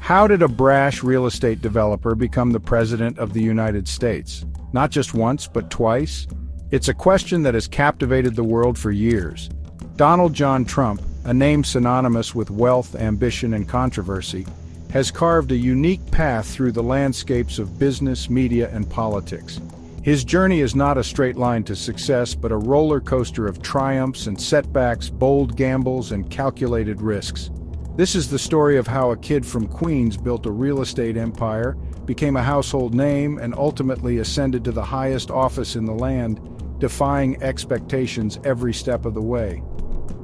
How did a brash real estate developer become the President of the United States? Not just once, but twice? It's a question that has captivated the world for years. Donald John Trump, a name synonymous with wealth, ambition, and controversy, has carved a unique path through the landscapes of business, media, and politics. His journey is not a straight line to success, but a roller coaster of triumphs and setbacks, bold gambles, and calculated risks. This is the story of how a kid from Queens built a real estate empire, became a household name, and ultimately ascended to the highest office in the land, defying expectations every step of the way.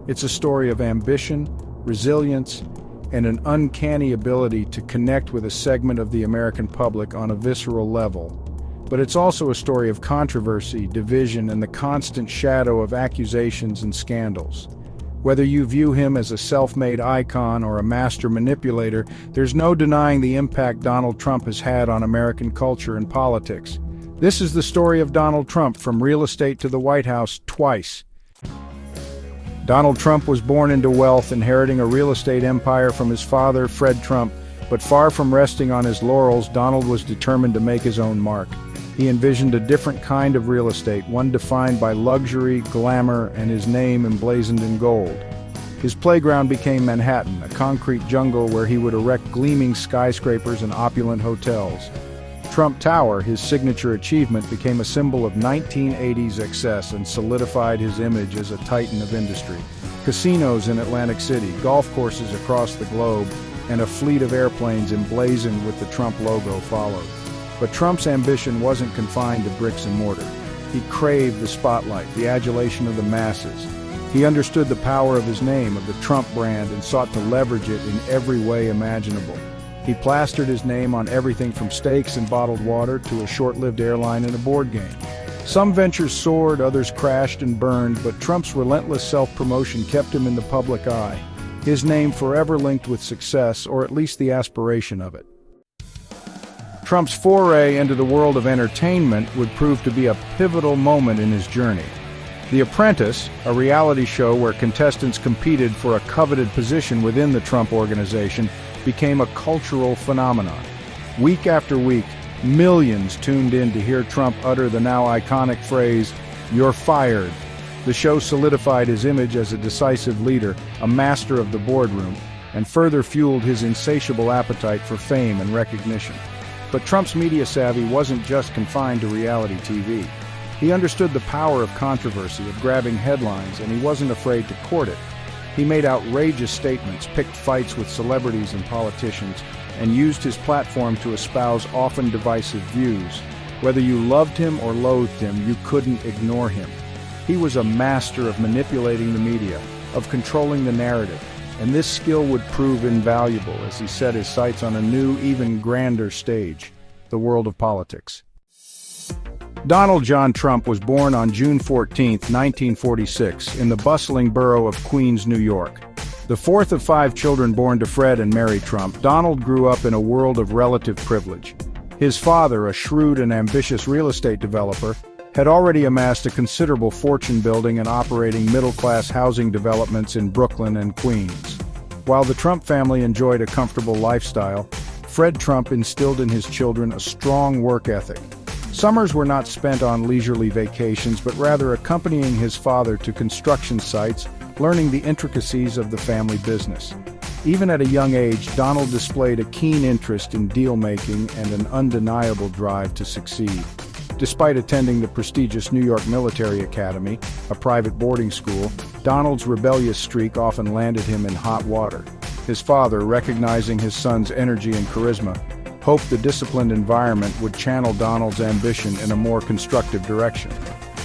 It's a story of ambition, resilience, and an uncanny ability to connect with a segment of the American public on a visceral level. But it's also a story of controversy, division, and the constant shadow of accusations and scandals. Whether you view him as a self-made icon or a master manipulator, there's no denying the impact Donald Trump has had on American culture and politics. This is the story of Donald Trump, from real estate to the White House, twice. Donald Trump was born into wealth, inheriting a real estate empire from his father, Fred Trump. But far from resting on his laurels, Donald was determined to make his own mark. He envisioned a different kind of real estate, one defined by luxury, glamour, and his name emblazoned in gold. His playground became Manhattan, a concrete jungle where he would erect gleaming skyscrapers and opulent hotels. Trump Tower, his signature achievement, became a symbol of 1980s excess and solidified his image as a titan of industry. Casinos in Atlantic City, golf courses across the globe, and a fleet of airplanes emblazoned with the Trump logo followed. But Trump's ambition wasn't confined to bricks and mortar. He craved the spotlight, the adulation of the masses. He understood the power of his name, of the Trump brand, and sought to leverage it in every way imaginable. He plastered his name on everything from steaks and bottled water to a short-lived airline and a board game. Some ventures soared, others crashed and burned, but Trump's relentless self-promotion kept him in the public eye, his name forever linked with success, or at least the aspiration of it. Trump's foray into the world of entertainment would prove to be a pivotal moment in his journey. The Apprentice, a reality show where contestants competed for a coveted position within the Trump organization, became a cultural phenomenon. Week after week, millions tuned in to hear Trump utter the now iconic phrase, "You're fired." The show solidified his image as a decisive leader, a master of the boardroom, and further fueled his insatiable appetite for fame and recognition. But Trump's media savvy wasn't just confined to reality TV. He understood the power of controversy, of grabbing headlines, and he wasn't afraid to court it. He made outrageous statements, picked fights with celebrities and politicians, and used his platform to espouse often divisive views. Whether you loved him or loathed him, you couldn't ignore him. He was a master of manipulating the media, of controlling the narrative, and this skill would prove invaluable as he set his sights on a new, even grander stage, the world of politics. Donald John Trump was born on June 14, 1946, in the bustling borough of Queens, New York. The fourth of 5 children born to Fred and Mary Trump, Donald grew up in a world of relative privilege. His father, a shrewd and ambitious real estate developer, had already amassed a considerable fortune building and operating middle-class housing developments in Brooklyn and Queens. While the Trump family enjoyed a comfortable lifestyle, Fred Trump instilled in his children a strong work ethic. Summers were not spent on leisurely vacations, but rather accompanying his father to construction sites, learning the intricacies of the family business. Even at a young age, Donald displayed a keen interest in deal-making and an undeniable drive to succeed. Despite attending the prestigious New York Military Academy, a private boarding school, Donald's rebellious streak often landed him in hot water. His father, recognizing his son's energy and charisma, hoped the disciplined environment would channel Donald's ambition in a more constructive direction.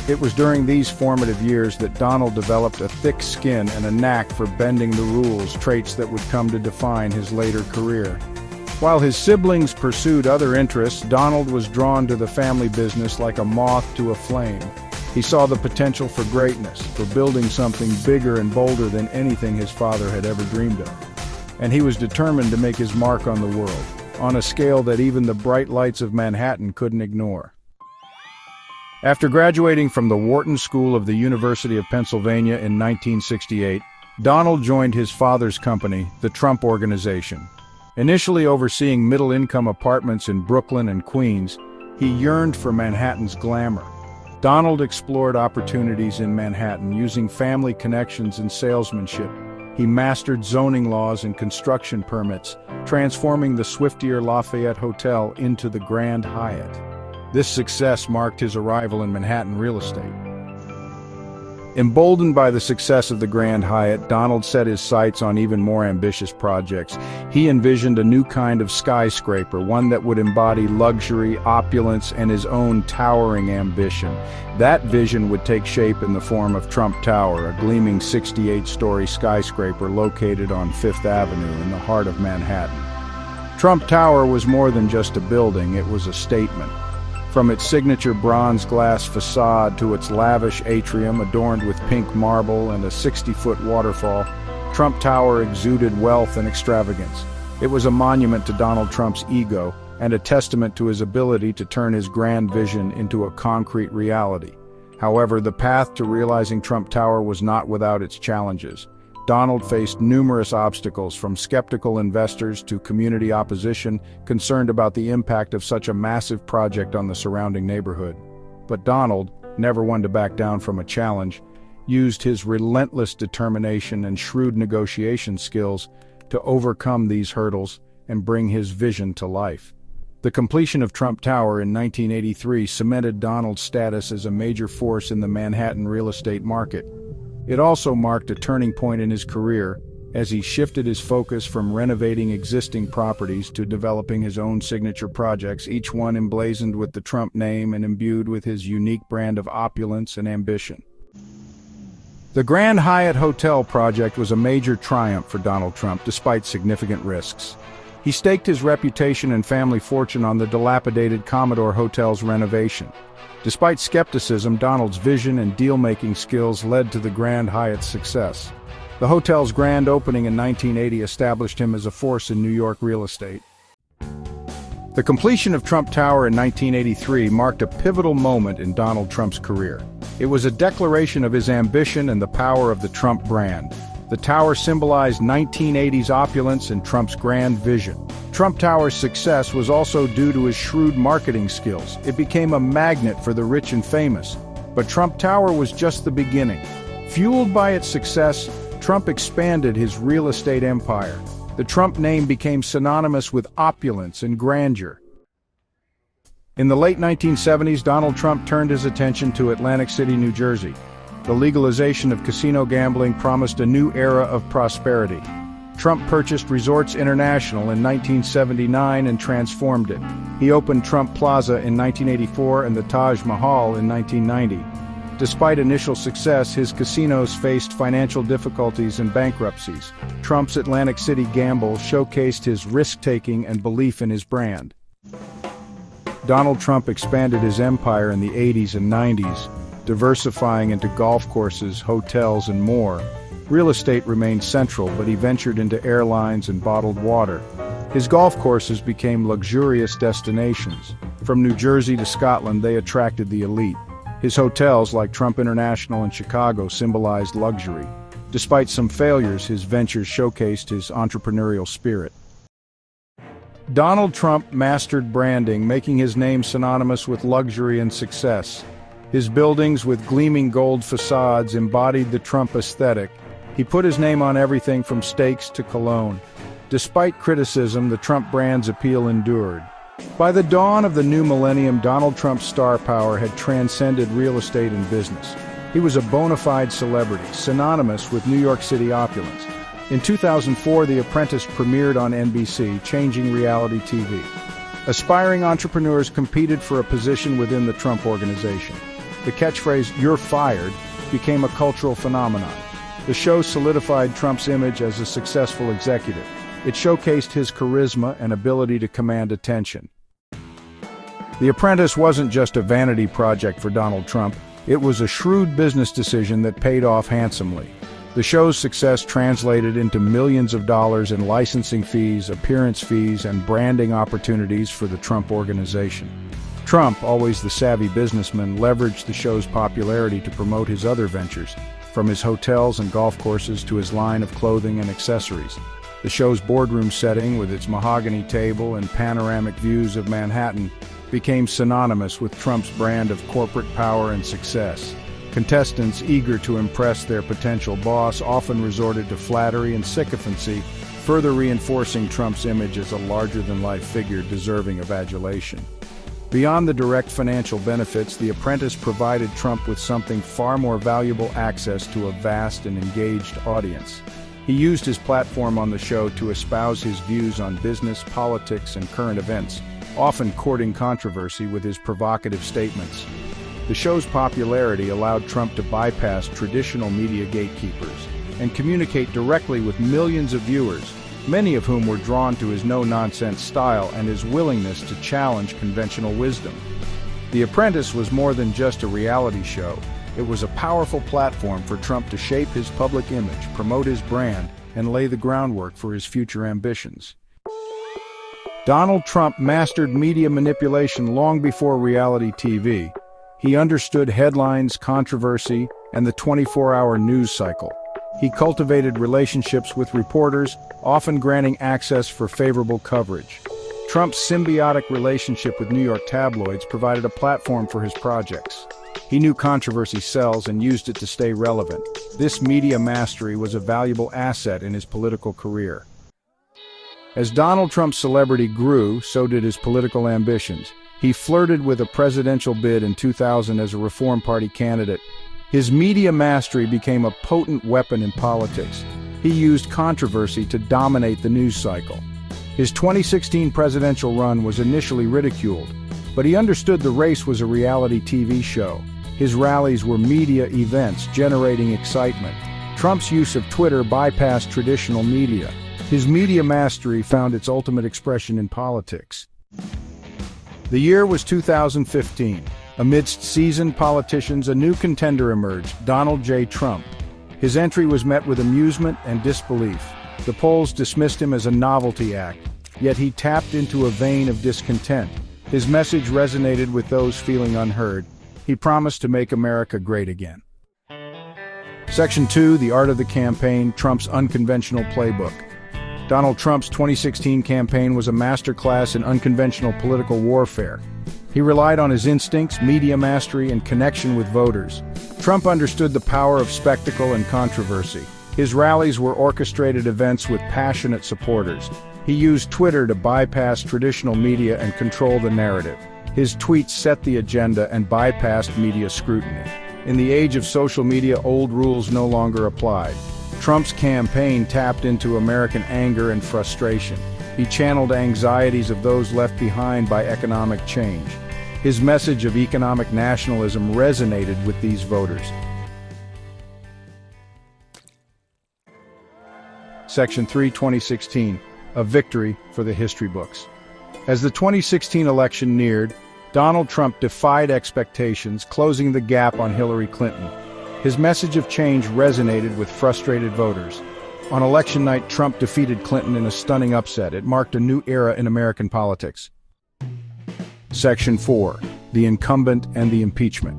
It was during these formative years that Donald developed a thick skin and a knack for bending the rules, traits that would come to define his later career. While his siblings pursued other interests, Donald was drawn to the family business like a moth to a flame. He saw the potential for greatness, for building something bigger and bolder than anything his father had ever dreamed of. And he was determined to make his mark on the world, on a scale that even the bright lights of Manhattan couldn't ignore. After graduating from the Wharton School of the University of Pennsylvania in 1968, Donald joined his father's company, the Trump Organization. Initially overseeing middle-income apartments in Brooklyn and Queens, he yearned for Manhattan's glamour. Donald explored opportunities in Manhattan using family connections and salesmanship. He mastered zoning laws and construction permits, transforming the Swiftier Lafayette Hotel into the Grand Hyatt. This success marked his arrival in Manhattan real estate. Emboldened by the success of the Grand Hyatt, Donald set his sights on even more ambitious projects. He envisioned a new kind of skyscraper, one that would embody luxury, opulence, and his own towering ambition. That vision would take shape in the form of Trump Tower, a gleaming 68-story skyscraper located on Fifth Avenue in the heart of Manhattan. Trump Tower was more than just a building, it was a statement. From its signature bronze glass facade to its lavish atrium adorned with pink marble and a 60-foot waterfall, Trump Tower exuded wealth and extravagance. It was a monument to Donald Trump's ego and a testament to his ability to turn his grand vision into a concrete reality. However, the path to realizing Trump Tower was not without its challenges. Donald faced numerous obstacles, from skeptical investors to community opposition concerned about the impact of such a massive project on the surrounding neighborhood. But Donald, never one to back down from a challenge, used his relentless determination and shrewd negotiation skills to overcome these hurdles and bring his vision to life. The completion of Trump Tower in 1983 cemented Donald's status as a major force in the Manhattan real estate market. It also marked a turning point in his career as he shifted his focus from renovating existing properties to developing his own signature projects, each one emblazoned with the Trump name and imbued with his unique brand of opulence and ambition. The Grand Hyatt Hotel project was a major triumph for Donald Trump, despite significant risks. He staked his reputation and family fortune on the dilapidated Commodore Hotel's renovation. Despite skepticism, Donald's vision and deal-making skills led to the Grand Hyatt's success. The hotel's grand opening in 1980 established him as a force in New York real estate. The completion of Trump Tower in 1983 marked a pivotal moment in Donald Trump's career. It was a declaration of his ambition and the power of the Trump brand. The tower symbolized 1980s opulence and Trump's grand vision. Trump Tower's success was also due to his shrewd marketing skills. It became a magnet for the rich and famous. But Trump Tower was just the beginning. Fueled by its success, Trump expanded his real estate empire. The Trump name became synonymous with opulence and grandeur. In the late 1970s, Donald Trump turned his attention to Atlantic City, New Jersey. The legalization of casino gambling promised a new era of prosperity. Trump purchased Resorts International in 1979 and transformed it. He opened Trump Plaza in 1984 and the Taj Mahal in 1990. Despite initial success, his casinos faced financial difficulties and bankruptcies. Trump's Atlantic City gamble showcased his risk-taking and belief in his brand. Donald Trump expanded his empire in the 80s and 90s, diversifying into golf courses, hotels, and more. Real estate remained central, but he ventured into airlines and bottled water. His golf courses became luxurious destinations. From New Jersey to Scotland, they attracted the elite. His hotels, like Trump International in Chicago, symbolized luxury. Despite some failures, his ventures showcased his entrepreneurial spirit. Donald Trump mastered branding, making his name synonymous with luxury and success. His buildings with gleaming gold facades embodied the Trump aesthetic. He put his name on everything from steaks to cologne. Despite criticism, the Trump brand's appeal endured. By the dawn of the new millennium, Donald Trump's star power had transcended real estate and business. He was a bona fide celebrity, synonymous with New York City opulence. In 2004, The Apprentice premiered on NBC, changing reality TV. Aspiring entrepreneurs competed for a position within the Trump Organization. The catchphrase, "You're fired," became a cultural phenomenon. The show solidified Trump's image as a successful executive. It showcased his charisma and ability to command attention. The Apprentice wasn't just a vanity project for Donald Trump, it was a shrewd business decision that paid off handsomely. The show's success translated into millions of dollars in licensing fees, appearance fees, and branding opportunities for the Trump Organization. Trump, always the savvy businessman, leveraged the show's popularity to promote his other ventures, from his hotels and golf courses to his line of clothing and accessories. The show's boardroom setting, with its mahogany table and panoramic views of Manhattan, became synonymous with Trump's brand of corporate power and success. Contestants eager to impress their potential boss often resorted to flattery and sycophancy, further reinforcing Trump's image as a larger-than-life figure deserving of adulation. Beyond the direct financial benefits, The Apprentice provided Trump with something far more valuable: access to a vast and engaged audience. He used his platform on the show to espouse his views on business, politics, and current events, often courting controversy with his provocative statements. The show's popularity allowed Trump to bypass traditional media gatekeepers and communicate directly with millions of viewers, many of whom were drawn to his no-nonsense style and his willingness to challenge conventional wisdom. The Apprentice was more than just a reality show. It was a powerful platform for Trump to shape his public image, promote his brand, and lay the groundwork for his future ambitions. Donald Trump mastered media manipulation long before reality TV. He understood headlines, controversy, and the 24-hour news cycle. He cultivated relationships with reporters, often granting access for favorable coverage. Trump's symbiotic relationship with New York tabloids provided a platform for his projects. He knew controversy sells and used it to stay relevant. This media mastery was a valuable asset in his political career. As Donald Trump's celebrity grew, so did his political ambitions. He flirted with a presidential bid in 2000 as a Reform Party candidate. His media mastery became a potent weapon in politics. He used controversy to dominate the news cycle. His 2016 presidential run was initially ridiculed, but he understood the race was a reality TV show. His rallies were media events, generating excitement. Trump's use of Twitter bypassed traditional media. His media mastery found its ultimate expression in politics. The year was 2015. Amidst seasoned politicians, a new contender emerged: Donald J. Trump. His entry was met with amusement and disbelief. The polls dismissed him as a novelty act, yet he tapped into a vein of discontent. His message resonated with those feeling unheard. He promised to make America great again. Section 2, The Art of the Campaign, Trump's Unconventional Playbook. Donald Trump's 2016 campaign was a masterclass in unconventional political warfare. He relied on his instincts, media mastery, and connection with voters. Trump understood the power of spectacle and controversy. His rallies were orchestrated events with passionate supporters. He used Twitter to bypass traditional media and control the narrative. His tweets set the agenda and bypassed media scrutiny. In the age of social media, old rules no longer applied. Trump's campaign tapped into American anger and frustration. He channeled anxieties of those left behind by economic change. His message of economic nationalism resonated with these voters. Section 3, 2016, a victory for the history books. As the 2016 election neared, Donald Trump defied expectations, closing the gap on Hillary Clinton. His message of change resonated with frustrated voters. On election night, Trump defeated Clinton in a stunning upset. It marked a new era in American politics. Section 4, The Incumbent and the Impeachment.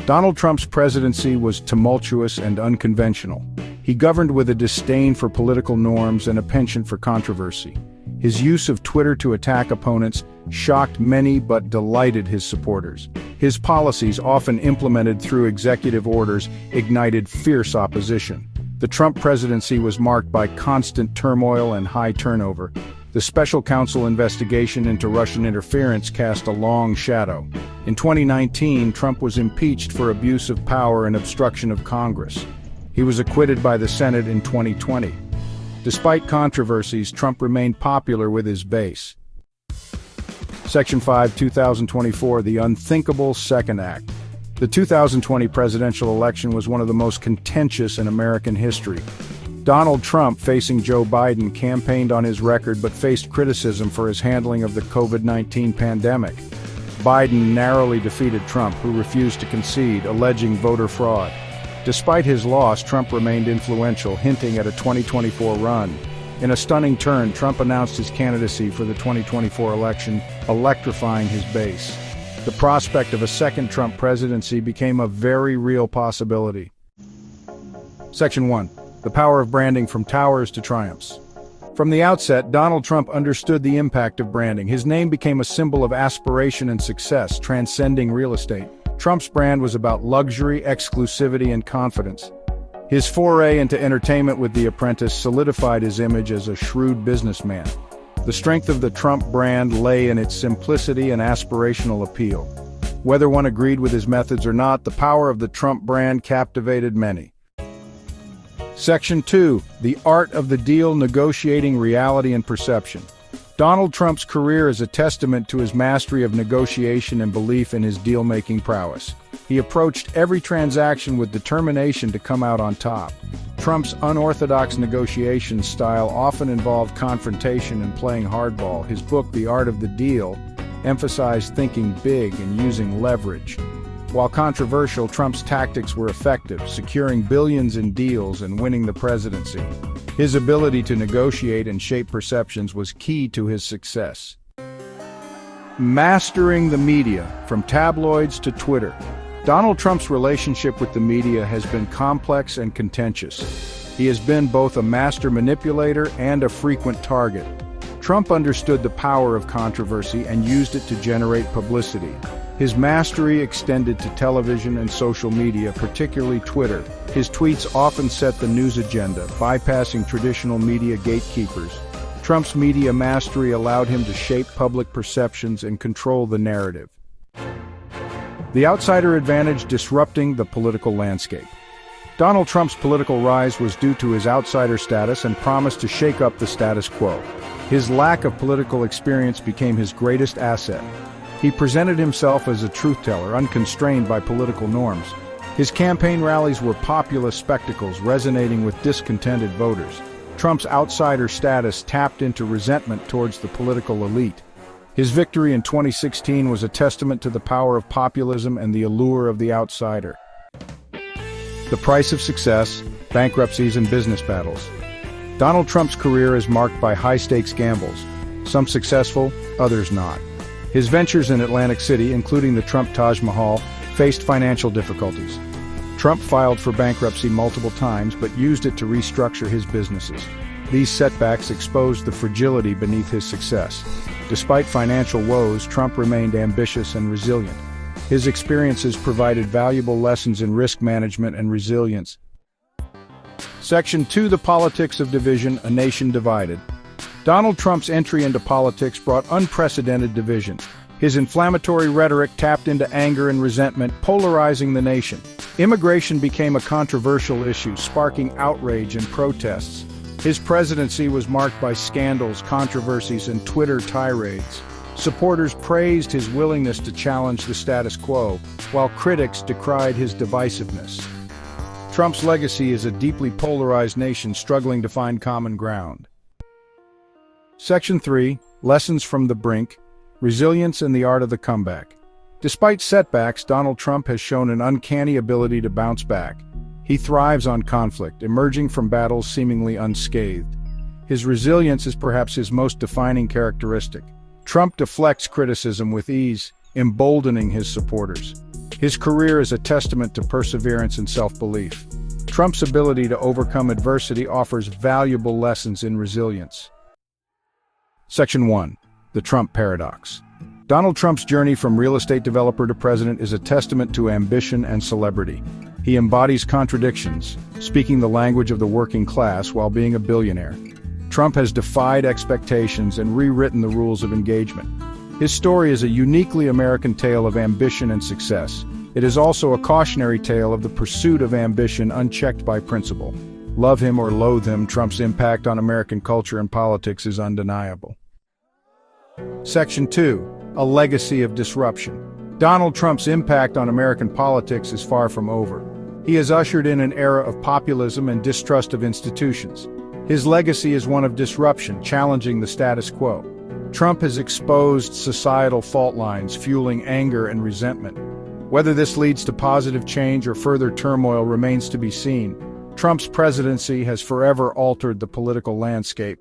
Donald Trump's presidency was tumultuous and unconventional. He governed with a disdain for political norms and a penchant for controversy. His use of Twitter to attack opponents shocked many but delighted his supporters. His policies, often implemented through executive orders, ignited fierce opposition. The Trump presidency was marked by constant turmoil and high turnover. The special counsel investigation into Russian interference cast a long shadow. In 2019, Trump was impeached for abuse of power and obstruction of Congress. He was acquitted by the Senate in 2020. Despite controversies, Trump remained popular with his base. Section 5, 2024, The Unthinkable Second Act. The 2020 presidential election was one of the most contentious in American history. Donald Trump, facing Joe Biden, campaigned on his record but faced criticism for his handling of the COVID-19 pandemic. Biden narrowly defeated Trump, who refused to concede, alleging voter fraud. Despite his loss, Trump remained influential, hinting at a 2024 run. In a stunning turn, Trump announced his candidacy for the 2024 election, electrifying his base. The prospect of a second Trump presidency became a very real possibility. Section 1. The Power of Branding from Towers to Triumphs. From the outset, Donald Trump understood the impact of branding. His name became a symbol of aspiration and success, transcending real estate. Trump's brand was about luxury, exclusivity, and confidence. His foray into entertainment with The Apprentice solidified his image as a shrewd businessman. The strength of the Trump brand lay in its simplicity and aspirational appeal. Whether one agreed with his methods or not, the power of the Trump brand captivated many. Section 2. The Art of the Deal: Negotiating Reality and Perception. Donald Trump's career is a testament to his mastery of negotiation and belief in his deal-making prowess. He approached every transaction with determination to come out on top. Trump's unorthodox negotiation style often involved confrontation and playing hardball. His book, The Art of the Deal, emphasized thinking big and using leverage. While controversial, Trump's tactics were effective, securing billions in deals and winning the presidency. His ability to negotiate and shape perceptions was key to his success. Mastering the media, from tabloids to Twitter. Donald Trump's relationship with the media has been complex and contentious. He has been both a master manipulator and a frequent target. Trump understood the power of controversy and used it to generate publicity. His mastery extended to television and social media, particularly Twitter. His tweets often set the news agenda, bypassing traditional media gatekeepers. Trump's media mastery allowed him to shape public perceptions and control the narrative. The outsider advantage: disrupting the political landscape. Donald Trump's political rise was due to his outsider status and promise to shake up the status quo. His lack of political experience became his greatest asset. He presented himself as a truth-teller, unconstrained by political norms. His campaign rallies were populist spectacles, resonating with discontented voters. Trump's outsider status tapped into resentment towards the political elite. His victory in 2016 was a testament to the power of populism and the allure of the outsider. The price of success: bankruptcies and business battles. Donald Trump's career is marked by high-stakes gambles, some successful, others not. His ventures in Atlantic City, including the Trump Taj Mahal, faced financial difficulties. Trump filed for bankruptcy multiple times but used it to restructure his businesses. These setbacks exposed the fragility beneath his success. Despite financial woes, Trump remained ambitious and resilient. His experiences provided valuable lessons in risk management and resilience. Section 2. The Politics of Division: A Nation Divided. Donald Trump's entry into politics brought unprecedented division. His inflammatory rhetoric tapped into anger and resentment, polarizing the nation. Immigration became a controversial issue, sparking outrage and protests. His presidency was marked by scandals, controversies, and Twitter tirades. Supporters praised his willingness to challenge the status quo, while critics decried his divisiveness. Trump's legacy is a deeply polarized nation struggling to find common ground. Section 3. Lessons from the Brink: Resilience and the Art of the Comeback. Despite setbacks, Donald Trump has shown an uncanny ability to bounce back. He thrives on conflict, emerging from battles seemingly unscathed. His resilience is perhaps his most defining characteristic. Trump deflects criticism with ease, emboldening his supporters. His career is a testament to perseverance and self-belief. Trump's ability to overcome adversity offers valuable lessons in resilience. Section 1. The Trump Paradox. Donald Trump's journey from real estate developer to president is a testament to ambition and celebrity. He embodies contradictions, speaking the language of the working class while being a billionaire. Trump has defied expectations and rewritten the rules of engagement. His story is a uniquely American tale of ambition and success. It is also a cautionary tale of the pursuit of ambition unchecked by principle. Love him or loathe him, Trump's impact on American culture and politics is undeniable. Section 2. A Legacy of Disruption. Donald Trump's impact on American politics is far from over. He has ushered in an era of populism and distrust of institutions. His legacy is one of disruption, challenging the status quo. Trump has exposed societal fault lines, fueling anger and resentment. Whether this leads to positive change or further turmoil remains to be seen. Trump's presidency has forever altered the political landscape.